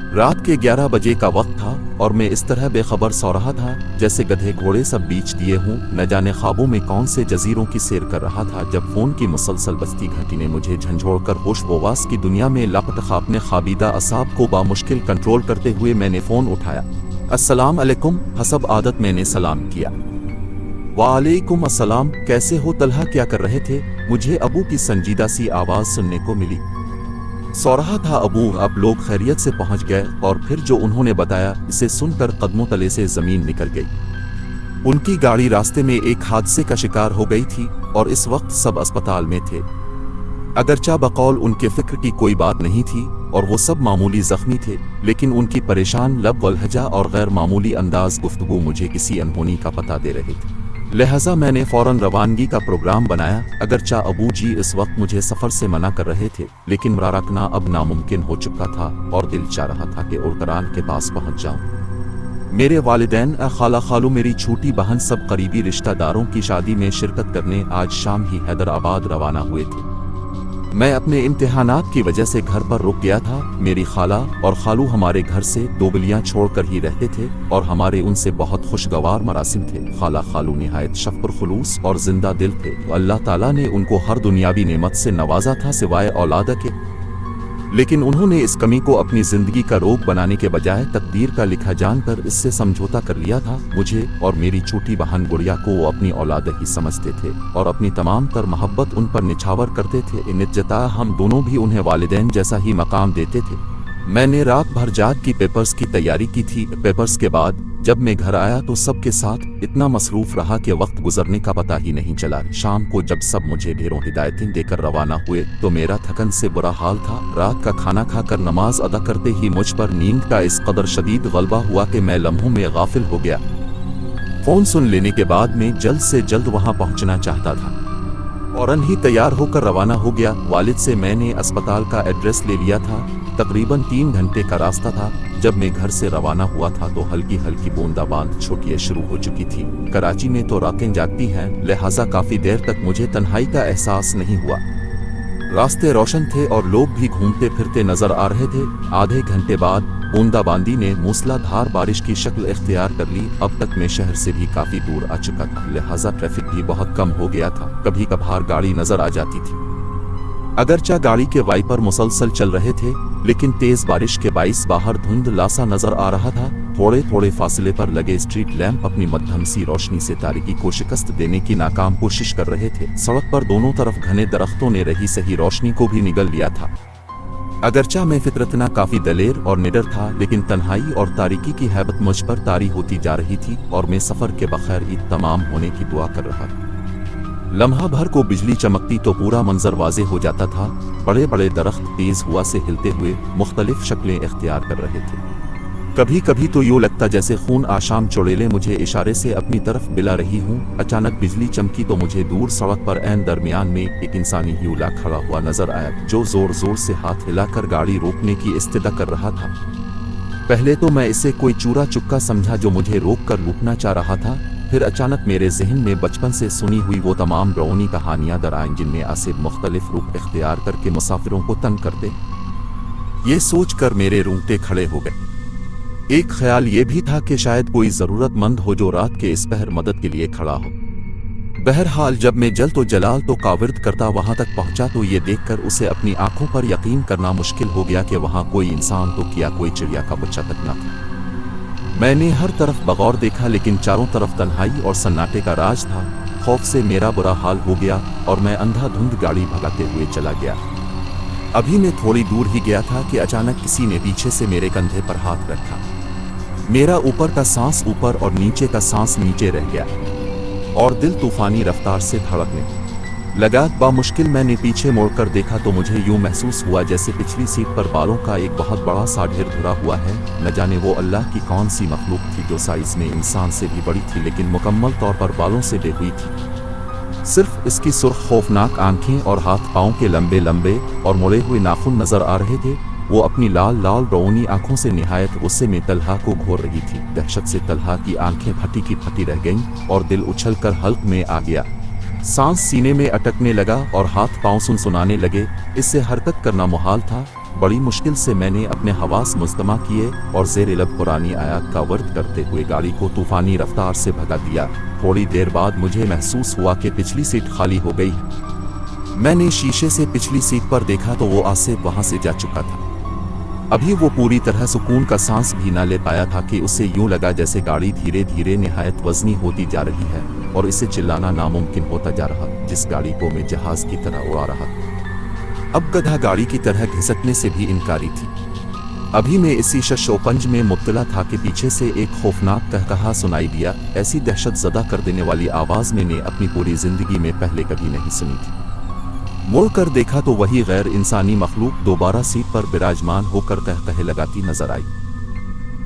रात के 11 बजे का वक्त था और मैं इस तरह बेखबर सो रहा था जैसे गधे घोड़े सब बीच दिए हूँ। न जाने ख्वाबों में कौन से जजीरों की सैर कर रहा था जब फोन की मुसलसल बजती घंटी ने मुझे झंझोड़कर होश-व-वास की दुनिया में लापता अपने खाबीदा असाब को बामुश्किल कंट्रोल करते हुए मैंने फोन उठाया। अस्सलाम अलैकुम, हसब आदत मैंने सलाम किया। वालेकुम अस्सलाम, कैसे हो तलहा, क्या कर रहे थे? मुझे अबू की संजीदा सी आवाज सुनने को मिली। सो रहा था अबू, अब लोग खैरियत से पहुंच गए और फिर जो उन्होंने बताया इसे सुनकर कदमों तले से जमीन निकल गई। उनकी गाड़ी रास्ते में एक हादसे का शिकार हो गई थी और इस वक्त सब अस्पताल में थे। अगरचा बकौल उनके फिक्र की कोई बात नहीं थी और वो सब मामूली जख्मी थे, लेकिन उनकी परेशान लब व लहजा और गैर मामूली अंदाज गुफ्तगू मुझे किसी अनहोनी का पता दे रहे थे। लिहाजा मैंने फौरन रवानगी का प्रोग्राम बनाया। अगरचा अबू जी इस वक्त मुझे सफ़र से मना कर रहे थे, लेकिन मुरारकना अब नामुमकिन हो चुका था और दिल चाह रहा था कि उर्करान के पास पहुंच जाऊं। मेरे वालिदैन, खाला खालू, मेरी छोटी बहन सब करीबी रिश्तेदारों की शादी में शिरकत करने आज शाम ही हैदराबाद रवाना हुए थे। मैं अपने इम्तिहानात की वजह से घर पर रुक गया था। मेरी खाला और खालू हमारे घर से 2 गलियां छोड़कर ही रहते थे और हमारे उनसे बहुत खुशगवार मरासिम थे। खाला खालू निहायत शफ़क़ खुलूस और जिंदा दिल थे। अल्लाह ताला ने उनको हर दुनियावी नेमत से नवाजा था सिवाय औलाद के, लेकिन उन्होंने इस कमी को अपनी जिंदगी का रोग बनाने के बजाय तकदीर का लिखा जानकर इससे समझौता कर लिया था। मुझे और मेरी छोटी बहन गुड़िया को वो अपनी औलाद ही समझते थे और अपनी तमाम तर मोहब्बत उन पर निछावर करते थे। निजता हम दोनों भी उन्हें वालिदैन जैसा ही मकाम देते थे। मैंने रात भर जाग की पेपर्स की तैयारी की थी। पेपर्स के बाद जब मैं घर आया तो सबके साथ इतना मसरूफ रहा कि वक्त गुजरने का पता ही नहीं चला। शाम को जब सब मुझे ढेरों हिदायतें देकर रवाना हुए तो मेरा थकन से बुरा हाल था। रात का खाना खाकर नमाज अदा करते ही मुझ पर नींद का इस कदर शदीद गलबा हुआ कि मैं लम्हों में गाफिल हो गया। फोन सुन लेने के बाद मैं जल्द से जल्द वहां पहुंचना चाहता था। फौरन ही तैयार होकर रवाना हो गया। वालिद से मैंने अस्पताल का एड्रेस ले लिया था। तकरीबन 3 घंटे का रास्ता था। जब मैं घर से रवाना हुआ था तो हल्की हल्की बूंदाबांद छोटियां शुरू हो चुकी थी। कराची में तो रातें जागती हैं, लिहाजा काफी देर तक मुझे तन्हाई का एहसास नहीं हुआ। रास्ते रोशन थे और लोग भी घूमते फिरते नजर आ रहे थे। आधे घंटे बाद बूंदाबांदी ने मूसलाधार बारिश की शक्ल इख्तियार कर ली। अब तक मैं शहर से भी काफी दूर आ चुका था, लिहाजा ट्रैफिक भी बहुत कम हो गया था। कभी कभार गाड़ी नजर आ जाती थी। अगरचा गाड़ी के वाइपर मुसलसल चल रहे थे, लेकिन तेज बारिश के बाइस बाहर धुंध लासा नजर आ रहा था। थोड़े थोड़े फासले पर लगे स्ट्रीट लैंप अपनी मध्यम सी रोशनी से तारीकी को शिकस्त देने की नाकाम कोशिश कर रहे थे। सड़क पर दोनों तरफ घने दरख्तों ने रही सही रोशनी को भी निगल लिया था। अगरचा मैं फितरतना काफी दलेर और निडर था, लेकिन तन्हाई और तारीकी की हैबत मुझ पर तारी होती जा रही थी और मैं सफर के बखैर ईद तमाम होने की दुआ कर रहा था। लम्हा भर को बिजली चमकती तो पूरा मंजर वाजे हो जाता था। बड़े बड़े दरख्त तेज हुआ से हिलते हुए मुख्तलिफ शक्लें इख्तियार कर रहे थे। कभी कभी तो यूं लगता जैसे खून आशाम चुड़ैलें मुझे इशारे से अपनी तरफ बिला रही हूं। अचानक बिजली चमकी तो मुझे दूर सड़क पर ऐन दरमियान में एक इंसानी ह्यूला खड़ा हुआ नजर आया, जो जोर जोर से हाथ हिलाकर गाड़ी रोकने की इस्तिदा कर रहा था। पहले तो मैं इसे कोई चूरा चुक्का समझा जो मुझे रोक कर लूटना चाह रहा था। फिर अचानक मेरे जहन में बचपन से सुनी हुई वो तमाम डरावनी कहानियां दर आईं जिनमें आसिफ मुख्तलिफ रूप इख्तियार करके मुसाफिरों को तंग करते। ये सोचकर मेरे रूंगटे खड़े हो गए। एक ख्याल ये भी था कि शायद कोई जरूरतमंद हो जो रात के इस पहर मदद के लिए खड़ा हो। बहरहाल जब मैं जल तो जलाल तो काविर्द करता वहां तक पहुंचा तो ये देखकर उसे अपनी आंखों पर यकीन करना मुश्किल हो गया कि वहां कोई इंसान तो क्या कोई चिड़िया का बच्चा तक न था। मैंने हर तरफ बगौर देखा, लेकिन चारों तरफ तन्हाई और सन्नाटे का राज था। खौफ से मेरा बुरा हाल हो गया और मैं अंधाधुंध गाड़ी भगाते हुए चला गया। अभी मैं थोड़ी दूर ही गया था कि अचानक किसी ने पीछे से मेरे कंधे पर हाथ रखा। मेरा ऊपर का सांस ऊपर और नीचे का सांस नीचे रह गया और दिल तूफानी रफ्तार से धड़कने लगा। बामुश्किल मैंने पीछे मुड़कर देखा तो मुझे यूं महसूस हुआ जैसे पिछली सीट पर बालों का एक बहुत बड़ा सा ढेर धुरा हुआ है। न जाने वो अल्लाह की कौन सी मखलूक थी जो साइज में इंसान से भी बड़ी थी, लेकिन मुकम्मल तौर पर बालों से ढकी हुई थी। सिर्फ इसकी सुर्ख खौफनाक आंखें और हाथ पांव के लंबे लंबे और मुड़े हुए नाखून नजर आ रहे थे। वो अपनी लाल लाल रौनी आंखों से निहायत गुस्से में तलहा को घोर रही थी। दहशत से तलहा की आंखें फटी की फटी रह गईं और दिल उछलकर हल्क में आ गया। सांस सीने में अटकने लगा और हाथ पांव सुनसुनाने लगे। इससे हरकत करना मुहाल था। बड़ी मुश्किल से मैंने अपने हवास मुस्तमा किए और ज़ेर लब पुरानी आयत का वर्द करते हुए गाड़ी को तूफानी रफ्तार से भगा दिया। थोड़ी देर बाद मुझे महसूस हुआ कि पिछली सीट खाली हो गई। मैंने शीशे से पिछली सीट पर देखा तो वो आसिफ वहां से जा चुका था। अभी वो पूरी तरह सुकून का सांस भी न ले पाया था कि उसे यूं लगा जैसे गाड़ी धीरे धीरे निहायत वजनी होती जा रही है और इसे चिल्लाना नामुमकिन होता जा रहा, जिस गाड़ी को मैं जहाज की तरह उड़ा रहा था। अब गधा गाड़ी की तरह घिसकने से भी इनकारी थी। अभी मैं इसी शशोपंज में मुब्तला था कि पीछे से एक खौफनाक कहकहा सुनाई दिया। ऐसी दहशत ज़दा कर देने वाली आवाज़ मैंने अपनी पूरी जिंदगी में पहले कभी नहीं सुनी थी। मुड़ कर देखा तो वही गैर इंसानी मखलूक दोबारा सीट पर विराजमान होकर कहकहे लगाती नजर आई।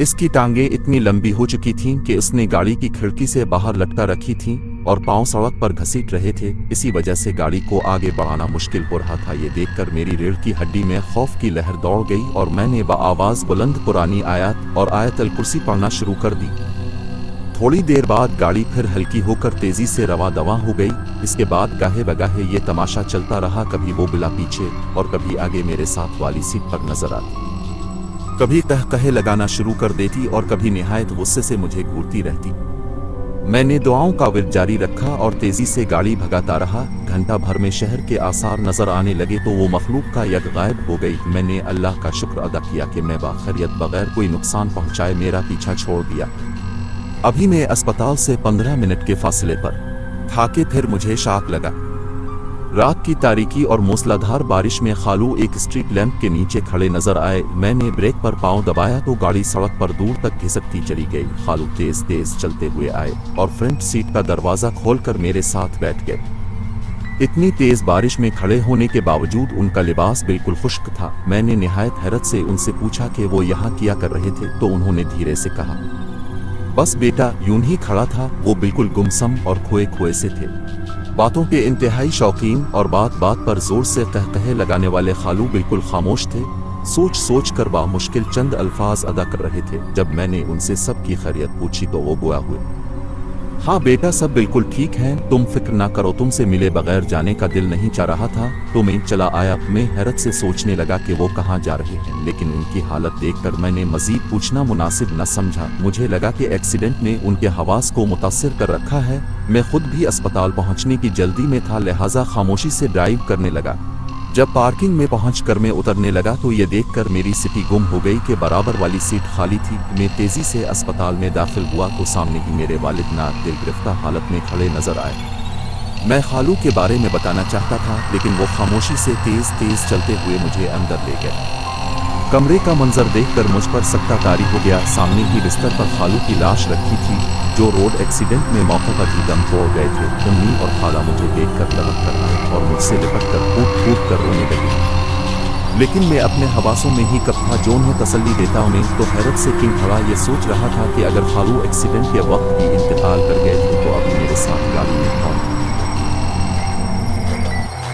इसकी टांगें इतनी लंबी हो चुकी थीं कि उसने गाड़ी की खिड़की से बाहर लटका रखी थीं और पांव सड़क पर घसीट रहे थे। इसी वजह से गाड़ी को आगे बढ़ाना मुश्किल हो रहा था। ये देखकर मेरी रीढ़ की हड्डी में खौफ की लहर दौड़ गई और मैंने बआवाज़ बुलंद पुरानी आयत और आयतल कुर्सी पढ़ना शुरू कर दी। थोड़ी देर बाद गाड़ी फिर हल्की होकर तेजी से रवा दवा हो गई। इसके बाद गाहे बगाहे ये तमाशा चलता रहा। कभी वो बिला पीछे और कभी आगे मेरे साथ वाली सीट पर नजर आती, कभी कहकहे लगाना शुरू कर देती और कभी निहायत गुस्से से मुझे घूरती रहती। मैंने दुआओं का विर्द जारी रखा और तेजी से गाड़ी भगाता रहा। घंटा भर में शहर के आसार नजर आने लगे तो वो मखलूक का यक गायब हो गई। मैंने अल्लाह का शुक्र अदा किया कि मैं बाखैरियत बगैर कोई नुकसान पहुंचाए मेरा पीछा छोड़ दिया। अभी मैं अस्पताल से 15 मिनट के फासले पर था कि फिर मुझे शाक लगा। रात की तारीकी और मूसलाधार बारिश में खालू एक स्ट्रीट लैंप के नीचे खड़े नजर आए। मैंने ब्रेक पर पांव दबाया तो गाड़ी सड़क पर दूर तक घिसकती चली गई। खालू तेज तेज चलते हुए आए और फ्रंट सीट का दरवाजा खोलकर मेरे साथ बैठ गए। इतनी तेज बारिश में खड़े होने के बावजूद उनका लिबास बिल्कुल खुश्क था। मैंने निहायत हैरत से उनसे पूछा कि वो यहाँ क्या कर रहे थे तो उन्होंने धीरे से कहा, बस बेटा यूं ही खड़ा था। वो बिल्कुल गुमसम और खोए खोए से थे। बातों के इंतहाई शौकीन और बात बात पर जोर से कहकहे लगाने वाले खालू बिल्कुल खामोश थे। सोच सोच कर बामुश्किल चंद अल्फाज अदा कर रहे थे। जब मैंने उनसे सब की खैरियत पूछी तो वो गोया हुए, हाँ बेटा सब बिल्कुल ठीक है, तुम फिक्र ना करो, तुमसे मिले बगैर जाने का दिल नहीं चाह रहा था तो मैं चला आया। मैं हैरत से सोचने लगा कि वो कहाँ जा रहे हैं, लेकिन उनकी हालत देखकर मैंने मजीद पूछना मुनासिब न समझा। मुझे लगा कि एक्सीडेंट ने उनके हवास को मुतासिर कर रखा है। मैं खुद भी अस्पताल पहुंचने की जल्दी में था, लिहाजा खामोशी से ड्राइव करने लगा। जब पार्किंग में पहुंचकर मैं उतरने लगा तो ये देखकर मेरी सिटी गुम हो गई कि बराबर वाली सीट खाली थी। मैं तेजी से अस्पताल में दाखिल हुआ तो सामने ही मेरे वालिद नाक दिल गिरफ्तार हालत में खड़े नजर आए। मैं खालू के बारे में बताना चाहता था लेकिन वो खामोशी से तेज तेज चलते हुए मुझे अंदर ले गए। कमरे का मंजर देखकर मुझ पर सख्ता तारी हो गया। सामने ही बिस्तर पर खालू की लाश रखी थी जो रोड एक्सीडेंट में मौके पर ही दम तोड़ गए थे। उम्मी और खाला मुझे देखकर लपक कर आए और मुझसे लिपट कर कूद कूद कर रोने लगी। लेकिन मैं अपने हवासों में ही कब था जो उन्हें तसल्ली देता उन्हें तो हैरत से किंग खड़ा ये सोच रहा था कि अगर खालू एक्सीडेंट के वक्त ही इंतकाल कर गए थे तो अब मेरे साथ गाड़ी में कौन